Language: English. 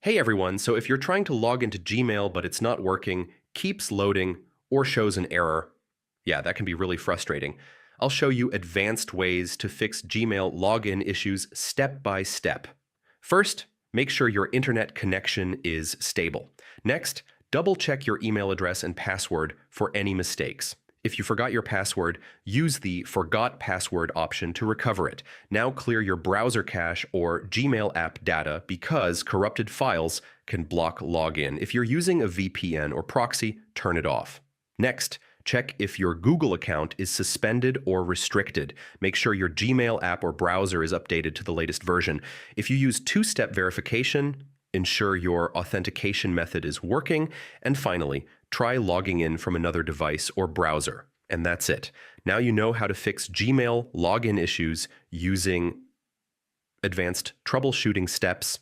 Hey everyone, so if you're trying to log into Gmail but it's not working, keeps loading, or shows an error, yeah, that can be really frustrating. I'll show you advanced ways to fix Gmail login issues step by step. First, make sure your internet connection is stable. Next, double check your email address and password for any mistakes. If you forgot your password, use the Forgot Password option to recover it. Now clear your browser cache or Gmail app data because corrupted files can block login. If you're using a VPN or proxy, turn it off. Next, check if your Google account is suspended or restricted. Make sure your Gmail app or browser is updated to the latest version. If you use two-step verification, ensure your authentication method is working. And finally, try logging in from another device or browser. And that's it. Now you know how to fix Gmail login issues using advanced troubleshooting steps